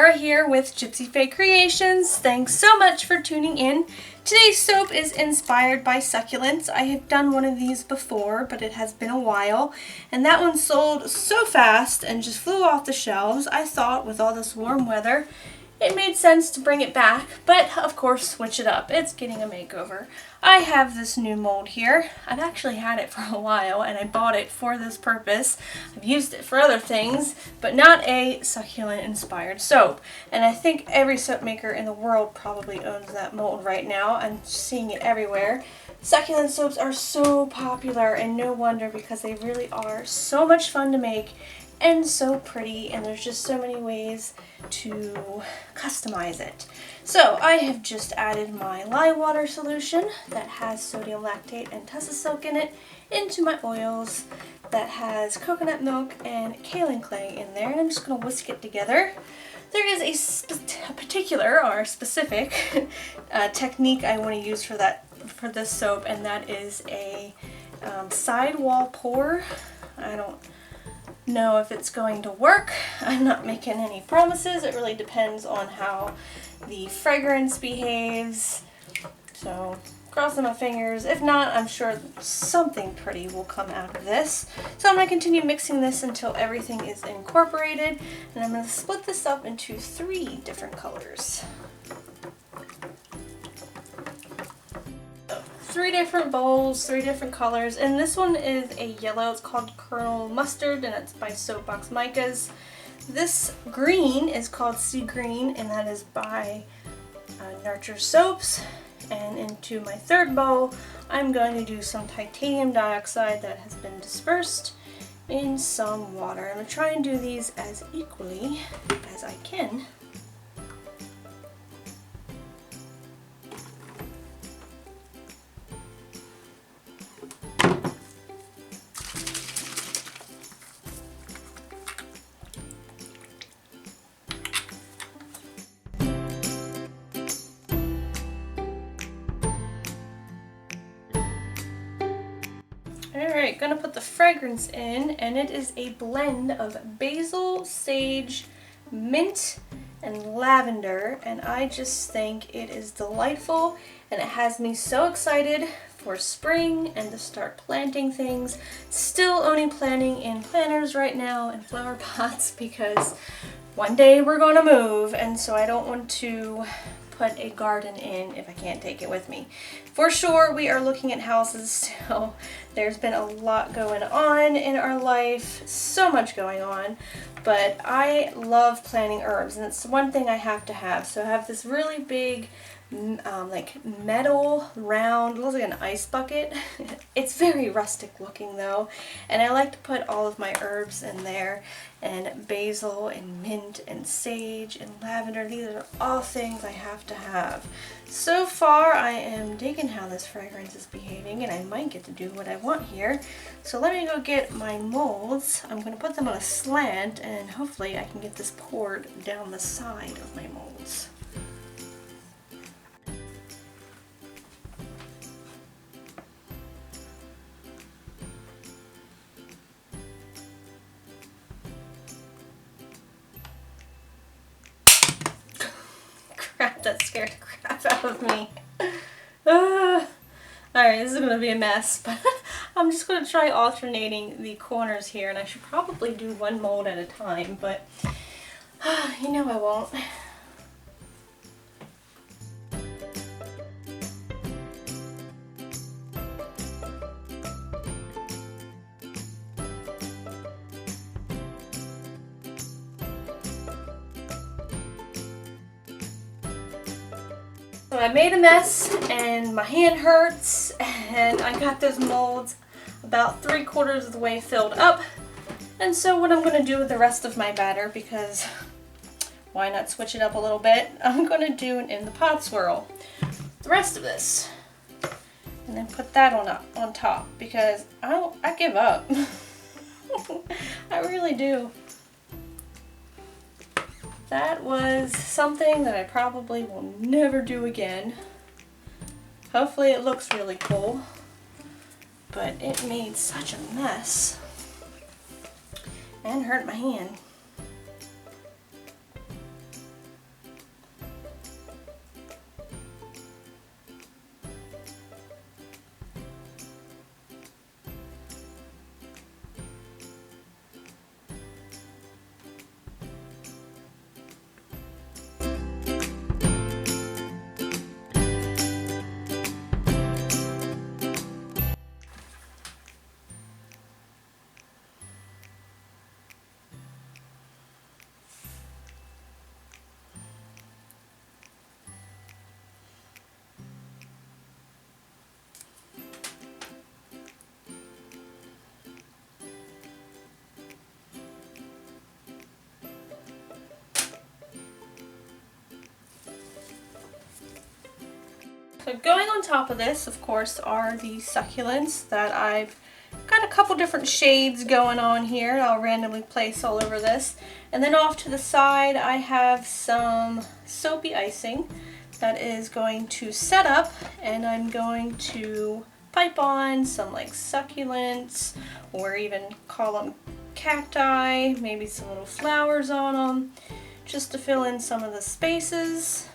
Laura here with Gypsyfae Creations. Thanks so much for tuning in. Today's soap is inspired by succulents. I have done one of these before, but it has been a while, and that one sold so fast and just flew off the shelves. I thought with all this warm weather, it made sense to bring it back, but of course switch it up. It's getting a makeover. I have this new mold here. I've actually had it for a while and I bought it for this purpose. I've used it for other things, but not a succulent inspired soap. And I think every soap maker in the world probably owns that mold right now. I'm seeing it everywhere. Succulent soaps are so popular, and no wonder, because they really are so much fun to make and so pretty, and there's just so many ways to customize it. So I have just added my lye water solution that has sodium lactate and tussa silk in it into my oils that has coconut milk and kaolin clay in there, and I'm just going to whisk it together. There is a particular or specific technique I want to use for this soap, and that is a sidewall pour. I don't know if it's going to work. I'm not making any promises. It really depends on how the fragrance behaves. So crossing my fingers. If not, I'm sure something pretty will come out of this. So I'm going to continue mixing this until everything is incorporated, and I'm going to split this up into 3 different colors. 3 different bowls, 3 different colors, and this one is a yellow. It's called Kernel Mustard, and it's by Soapbox Micas. This green is called Sea Green, and that is by Nurture Soaps. And into my 3rd bowl, I'm going to do some titanium dioxide that has been dispersed in some water. I'm going to try and do these as equally as I can. Alright, gonna put the fragrance in, and it is a blend of basil, sage, mint, and lavender, and I just think it is delightful, and it has me so excited for spring and to start planting things. Still only planting in planters right now and flower pots, because one day we're gonna move, and so I don't want to put a garden in if I can't take it with me. For sure, we are looking at houses still. There's been a lot going on in our life, so much going on, but I love planting herbs, and it's one thing I have to have. So I have this really big like metal round, looks like an ice bucket. It's very rustic looking though, and I like to put all of my herbs in there, and basil and mint and sage and lavender. These are all things I have to have. So far I am digging how this fragrance is behaving, and I might get to do what I want here. So let me go get my molds. I'm going to put them on a slant, and hopefully I can get this poured down the side of my molds. Crap, that scared the crap out of me. Alright, this is going to be a mess, but I'm just going to try alternating the corners here, and I should probably do one mold at a time, but you know I won't. So I made a mess, and my hand hurts, and I got those molds about 3/4 of the way filled up. And so what I'm going to do with the rest of my batter, because why not switch it up a little bit, I'm going to do in the pot swirl the rest of this, and then put that on top, because I give up. I really do. That was something that I probably will never do again. Hopefully it looks really cool, but it made such a mess and hurt my hand. So going on top of this, of course, are the succulents that I've got a couple different shades going on here. I'll randomly place all over this. And then off to the side, I have some soapy icing that is going to set up, and I'm going to pipe on some like succulents, or even call them cacti, maybe some little flowers on them, just to fill in some of the spaces.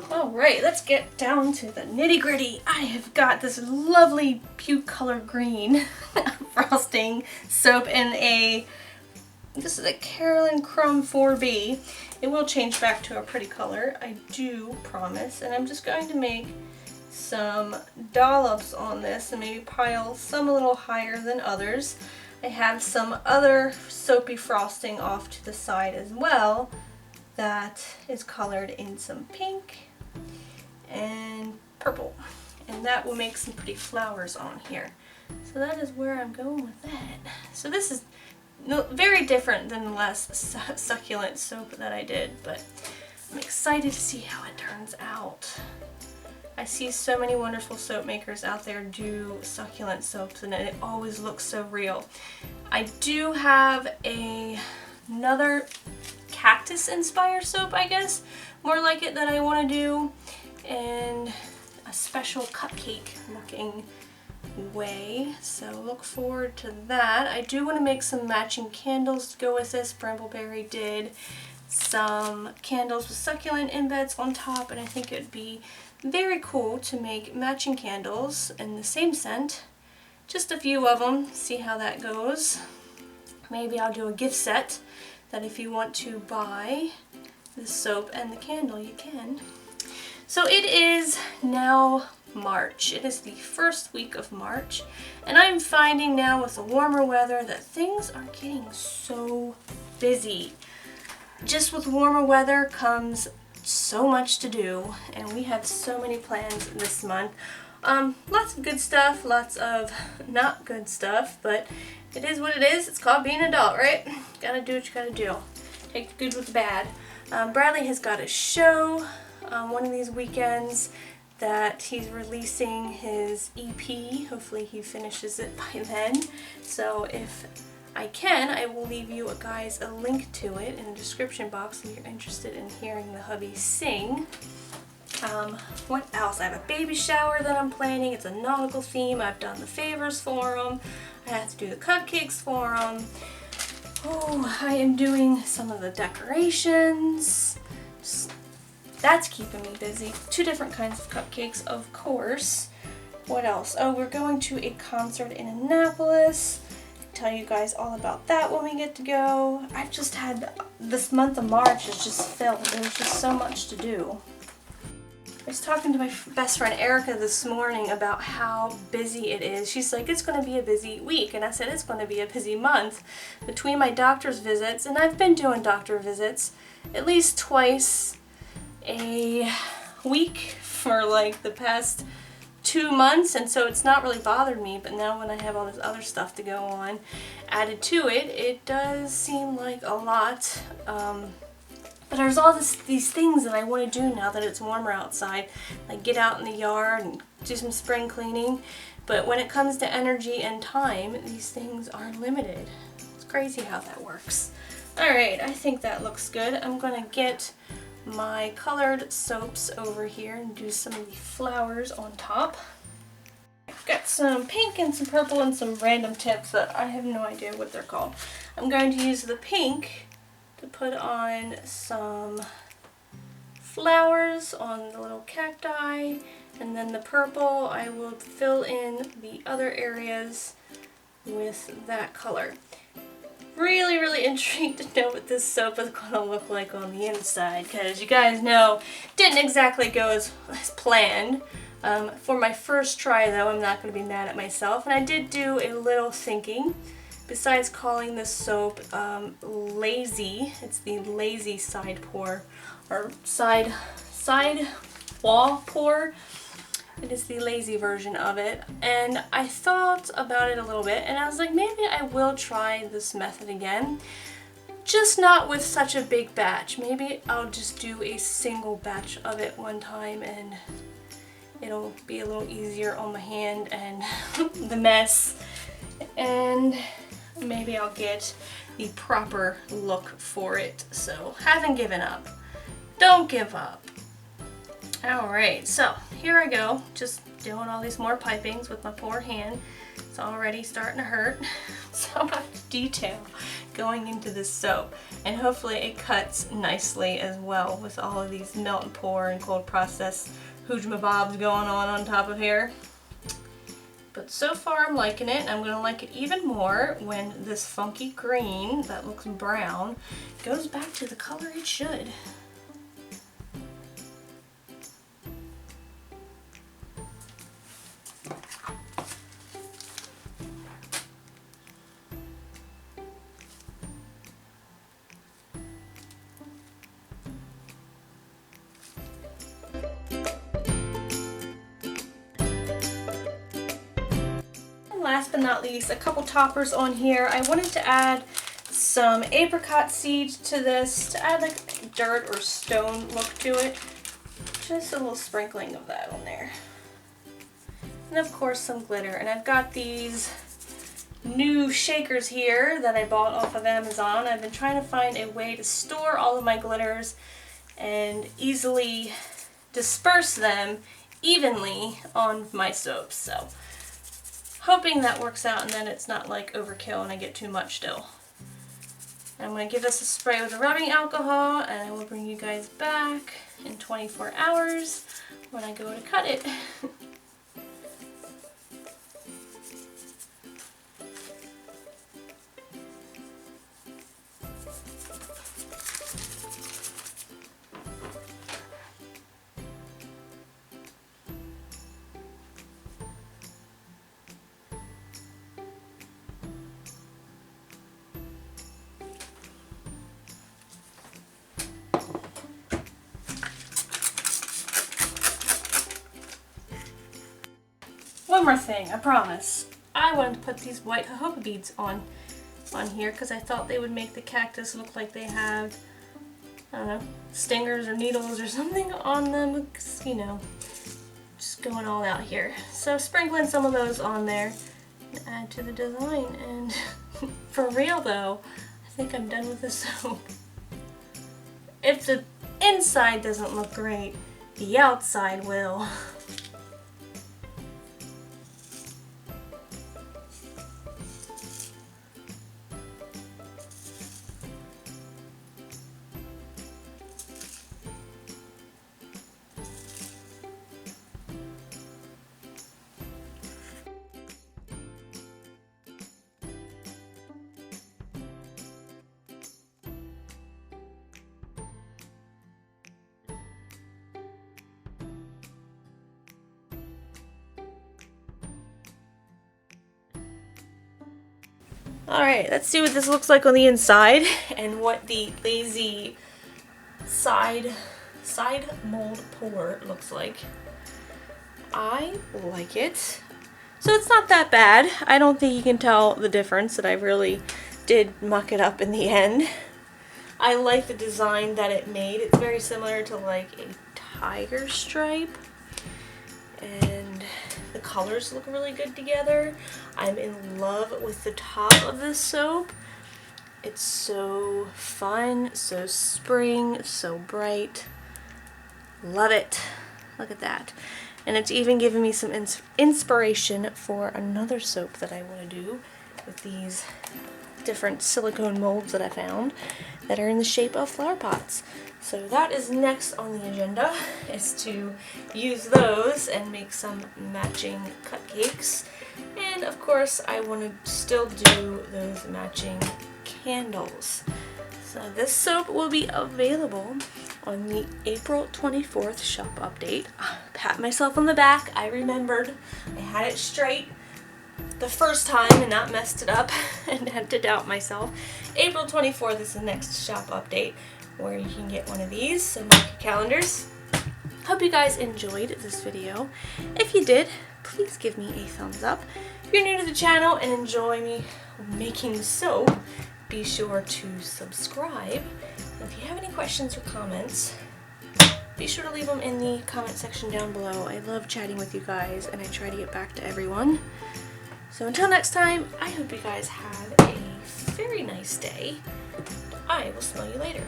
Alright, let's get down to the nitty gritty. I have got this lovely puke color green frosting soap in this is a Carolyn Crumb 4B. It will change back to a pretty color, I do promise. And I'm just going to make some dollops on this and maybe pile some a little higher than others. I have some other soapy frosting off to the side as well that is colored in some pink and purple, and that will make some pretty flowers on here. So that is where I'm going with that. So this is very different than the last succulent soap that I did, but I'm excited to see how it turns out. I see so many wonderful soap makers out there do succulent soaps, and it always looks so real. I do have another cactus inspired soap, I guess, more like it, that I want to do in a special cupcake looking way, so look forward to that. I do want to make some matching candles to go with this. Brambleberry did some candles with succulent embeds on top, and I think it would be very cool to make matching candles in the same scent. Just a few of them, see how that goes. Maybe I'll do a gift set that if you want to buy the soap and the candle, you can. So it is now March. It is the first week of March, and I'm finding now with the warmer weather that things are getting so busy. Just with warmer weather comes so much to do, and we have so many plans this month. Lots of good stuff, lots of not good stuff, but it is what it is. It's called being an adult, right? Gotta do what you gotta do. Take the good with the bad. Bradley has got a show one of these weekends that he's releasing his EP. Hopefully he finishes it by then. So if I can, I will leave you guys a link to it in the description box if you're interested in hearing the hubby sing. What else? I have a baby shower that I'm planning. It's a nautical theme. I've done the favors for them. I have to do the cupcakes for them. Oh, I am doing some of the decorations. That's keeping me busy. 2 different kinds of cupcakes, of course. What else? Oh, we're going to a concert in Annapolis. I'll tell you guys all about that when we get to go. I've just had, this month of March is just filled. There's just so much to do. I was talking to my best friend Erica this morning about how busy it is. She's like, it's going to be a busy week. And I said, it's going to be a busy month. Between my doctor's visits, and I've been doing doctor visits at least twice a week for like the past 2 months, and so it's not really bothered me, but now when I have all this other stuff to go on added to it, it does seem like a lot. But there's all these things that I want to do now that it's warmer outside, like get out in the yard and do some spring cleaning. But when it comes to energy and time, these things are limited. It's crazy how that works. Alright, I think that looks good. I'm going to get my colored soaps over here and do some of the flowers on top. I've got some pink and some purple and some random tips that I have no idea what they're called. I'm going to use the pink to put on some flowers on the little cacti, and then the purple I will fill in the other areas with that color. Really intrigued to know what this soap is going to look like on the inside, because you guys know didn't exactly go as planned. For my first try though, I'm not going to be mad at myself, and I did do a little thinking besides calling this soap lazy, it's the lazy side pour, or side wall pour. It is the lazy version of it, and I thought about it a little bit and I was like, maybe I will try this method again, just not with such a big batch. Maybe I'll just do a single batch of it one time and it'll be a little easier on my hand and the mess, and maybe I'll get the proper look for it. So haven't given up. Don't give up. Alright, so here I go, just doing all these more pipings with my poor hand. It's already starting to hurt. So much detail going into this soap, and hopefully it cuts nicely as well with all of these melt and pour and cold process hoojamabobs going on top of here. But so far I'm liking it, and I'm going to like it even more when this funky green that looks brown goes back to the color it should. Last but not least, a couple toppers on here. I wanted to add some apricot seeds to this to add like a dirt or stone look to it. Just a little sprinkling of that on there. And of course some glitter. And I've got these new shakers here that I bought off of Amazon. I've been trying to find a way to store all of my glitters and easily disperse them evenly on my soaps. So hoping that works out and then it's not like overkill and I get too much still. I'm going to give this a spray with a rubbing alcohol, and I will bring you guys back in 24 hours when I go to cut it. One more thing, I promise. I wanted to put these white jojoba beads on here because I thought they would make the cactus look like they have, I don't know, stingers or needles or something on them. Cause, you know, just going all out here. So sprinkling some of those on there and add to the design. And for real though, I think I'm done with this soap. If the inside doesn't look great, the outside will. Alright, let's see what this looks like on the inside and what the lazy side mold pour looks like. I like it. So it's not that bad. I don't think you can tell the difference that I really did muck it up in the end. I like the design that it made. It's very similar to like a tiger stripe, and the colors look really good together. I'm in love with the top of this soap. It's so fun, so spring, so bright. Love it. Look at that. And it's even giving me some inspiration for another soap that I want to do with these different silicone molds that I found that are in the shape of flower pots. So that is next on the agenda, is to use those and make some matching cupcakes. And of course I want to still do those matching candles. So this soap will be available on the April 24th shop update. Pat myself on the back. I remembered. I had it straight. the first time and not messed it up and had to doubt myself. April 24th is the next shop update where you can get one of these, so mark your calendars. Hope you guys enjoyed this video. If you did, please give me a thumbs up. If you're new to the channel and enjoy me making soap, be sure to subscribe. And if you have any questions or comments, be sure to leave them in the comment section down below. I love chatting with you guys and I try to get back to everyone. So until next time, I hope you guys have a very nice day. I will smell you later.